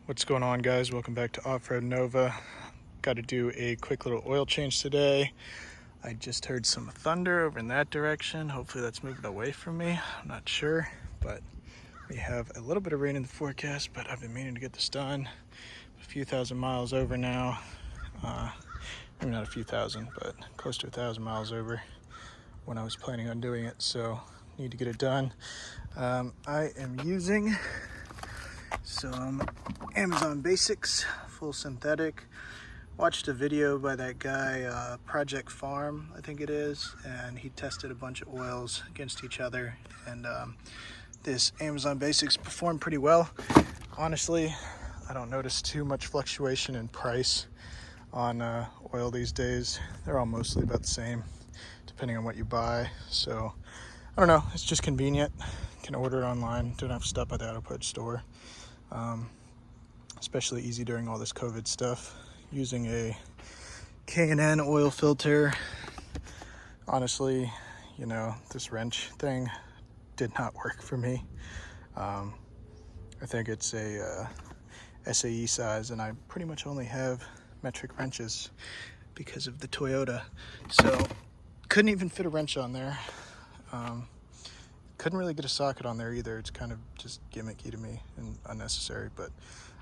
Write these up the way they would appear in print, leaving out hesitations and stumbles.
What's going on, guys? Welcome back to Off-Road Nova. Got to do a quick little oil change today. I just heard some thunder over in that direction. Hopefully that's moving away from me. I'm not sure, but we have a little bit of rain in the forecast, but I've been meaning to get this done. A few thousand miles over now. Maybe not a few thousand, but close to 1,000 miles over when I was planning on doing it, so need to get it done. I am using some Amazon Basics full synthetic. Watched a video by that guy, Project Farm, I think it is, and he tested a bunch of oils against each other, and this Amazon Basics performed pretty well. Honestly, I don't notice too much fluctuation in price on oil these days. They're all mostly about the same depending on what you buy, so I don't know, it's just convenient. Can order it online, don't have to stop by the auto parts store. Especially easy during all this COVID stuff. Using a K&N oil filter. Honestly, you know, this wrench thing did not work for me. I think it's a SAE size, and I pretty much only have metric wrenches because of the Toyota. So couldn't even fit a wrench on there. Couldn't really get a socket on there either. It's kind of just gimmicky to me and unnecessary, but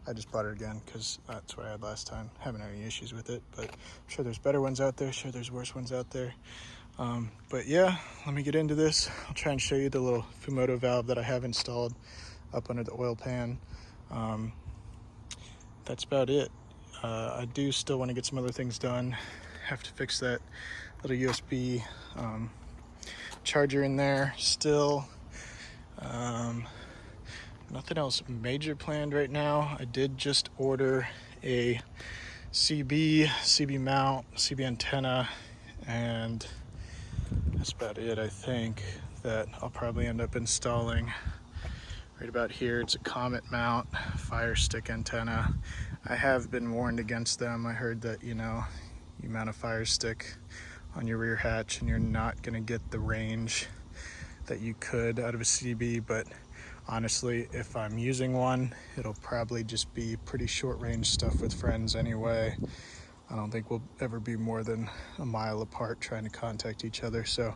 I just bought it again because that's what I had last time. Haven't had any issues with it, but I'm sure there's better ones out there. Sure there's worse ones out there. But yeah, let me get into this. I'll try and show you the little Fumoto valve that I have installed up under the oil pan. That's about it. I do still want to get some other things done. Have to fix that little USB charger in there still. Nothing else major planned right now. I did just order a CB mount, CB antenna, and that's about it. I think that I'll probably end up installing right about here. It's a Comet mount, fire stick antenna. I have been warned against them. I heard that, you know, you mount a fire stick on your rear hatch and you're not gonna get the range that you could out of a CB, but honestly, if I'm using one, it'll probably just be pretty short range stuff with friends anyway. I don't think we'll ever be more than a mile apart trying to contact each other. So,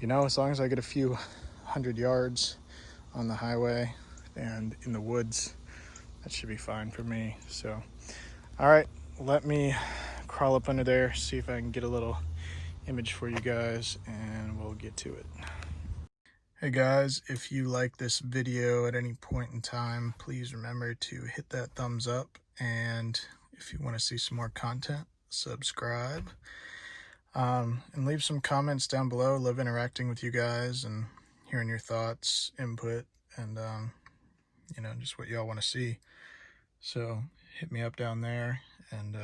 you know, as long as I get a few 100 yards on the highway and in the woods, that should be fine for me. So, all right, let me crawl up under there, see if I can get a little image for you guys, and we'll get to it. Hey guys, if you like this video at any point in time, please remember to hit that thumbs up, and if you want to see some more content, subscribe, and leave some comments down below. Love interacting with you guys and hearing your thoughts, input, and you know, just what y'all want to see. So hit me up down there, and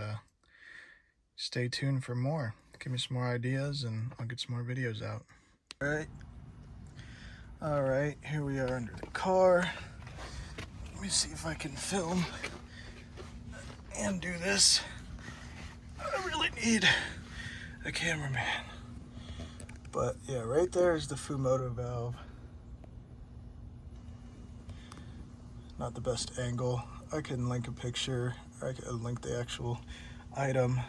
stay tuned for more. Give me some more ideas and I'll get some more videos out. All right, here we are under the car. Let me see if I can film and do this. I really need a cameraman. But yeah, right there is the Fumoto valve. Not the best angle. I can link a picture, or I can link the actual item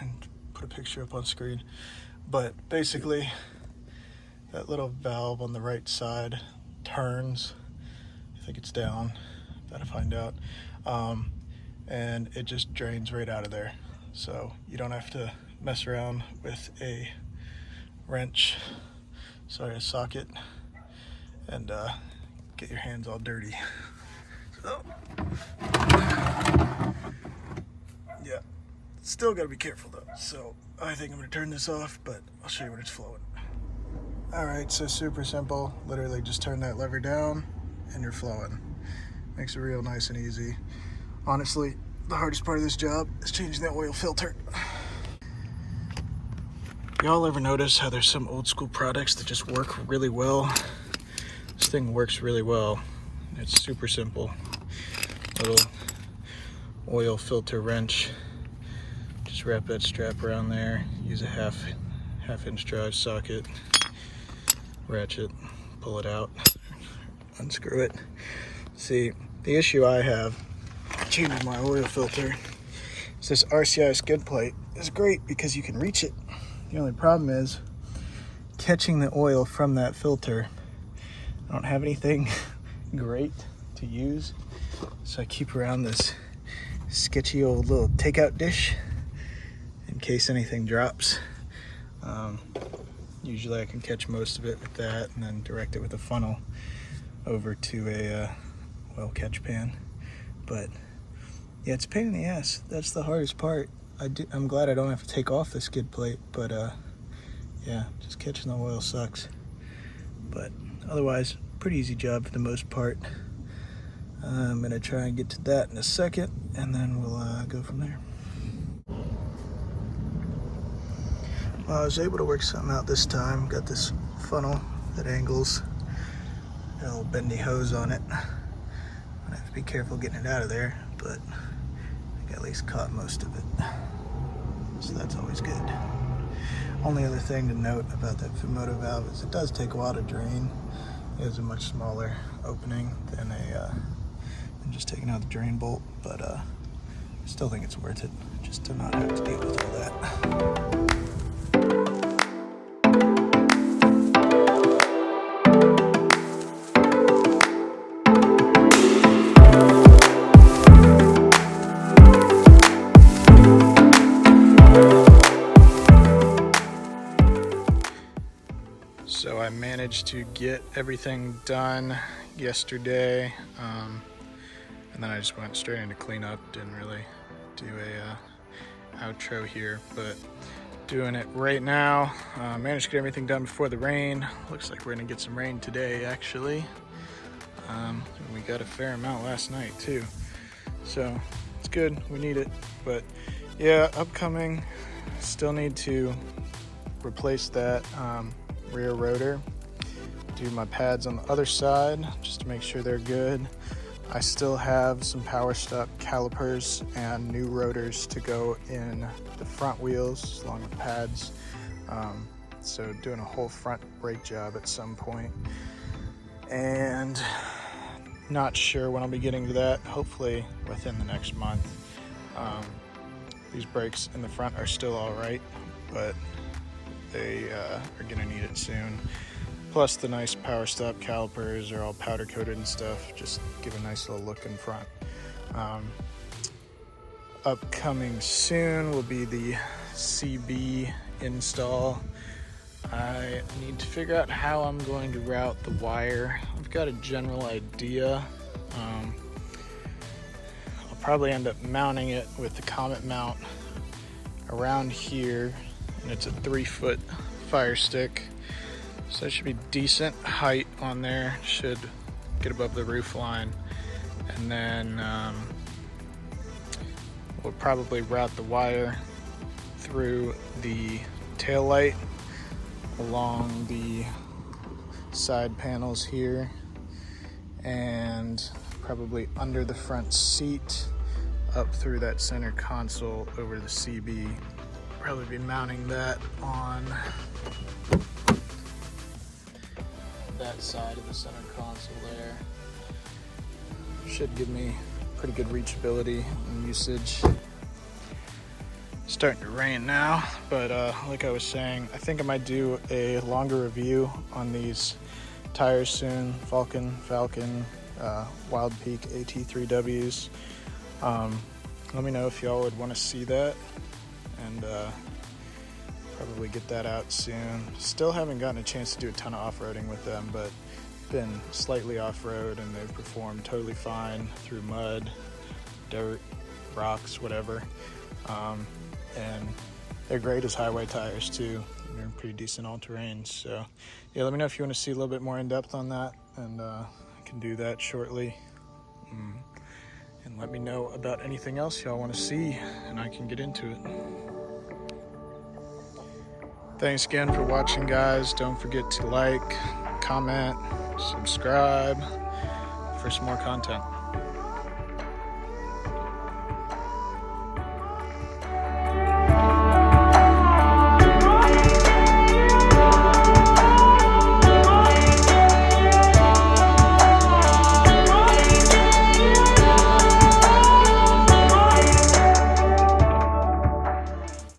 and put a picture up on screen. But basically, that little valve on the right side turns. I think it's down, gotta find out. And it just drains right out of there. So you don't have to mess around with a wrench, a socket, and get your hands all dirty. So, yeah, still gotta be careful though. So I think I'm gonna turn this off, but I'll show you when it's flowing. All right, so super simple. Literally just turn that lever down and you're flowing. Makes it real nice and easy. Honestly, the hardest part of this job is changing that oil filter. Y'all ever notice how there's some old school products that just work really well? This thing works really well. It's super simple. Little oil filter wrench. Just wrap that strap around there. Use a half-inch drive socket. Ratchet, pull it out, unscrew it. See, the issue I have changing my oil filter. So this RCI skid plate is great because you can reach it. The only problem is catching the oil from that filter. I don't have anything great to use, so I keep around this sketchy old little takeout dish in case anything drops. Usually I can catch most of it with that and then direct it with a funnel over to a oil catch pan. But yeah, it's a pain in the ass. That's the hardest part. I'm glad I don't have to take off the skid plate, but yeah, just catching the oil sucks. But otherwise, pretty easy job for the most part. I'm gonna try and get to that in a second, and then we'll go from there. Well, I was able to work something out this time. Got this funnel that angles. Got a little bendy hose on it. I have to be careful getting it out of there, but I think I at least caught most of it. So that's always good. Only other thing to note about that Fumoto valve is it does take a while to drain. It has a much smaller opening than just taking out the drain bolt, but I still think it's worth it just to not have to deal with all that. So I managed to get everything done yesterday, and then I just went straight into cleanup. Didn't really do a outro here, but doing it right now. Managed to get everything done before the rain. Looks like we're gonna get some rain today, actually. We got a fair amount last night too, so it's good. We need it, but yeah, upcoming. Still need to replace that rear rotor, do my pads on the other side just to make sure they're good. I still have some power stop calipers and new rotors to go in the front wheels along with pads, so doing a whole front brake job at some point, and not sure when I'll be getting to that. Hopefully within the next month. These brakes in the front are still all right, but they are gonna need it soon. Plus the nice power stop calipers are all powder coated and stuff, just give a nice little look in front. Upcoming soon will be the CB install. I need to figure out how I'm going to route the wire. I've got a general idea. I'll probably end up mounting it with the Comet mount around here, and it's a 3-foot fire stick, so it should be decent height on there, should get above the roof line, and then we'll probably route the wire through the tail light along the side panels here, and probably under the front seat up through that center console over the CB. Probably be mounting that on that side of the center console there. Should give me pretty good reachability and usage. Starting to rain now, but like I was saying, I think I might do a longer review on these tires soon. Falcon, Wild Peak AT3Ws. Let me know if y'all would want to see that, and probably get that out soon. Still haven't gotten a chance to do a ton of off-roading with them, but been slightly off-road and they've performed totally fine through mud, dirt, rocks, whatever. And they're great as highway tires too. They're pretty decent all-terrain. So yeah, let me know if you want to see a little bit more in depth on that, and I can do that shortly. And let me know about anything else y'all want to see, and I can get into it. Thanks again for watching, guys. Don't forget to like, comment, subscribe for some more content.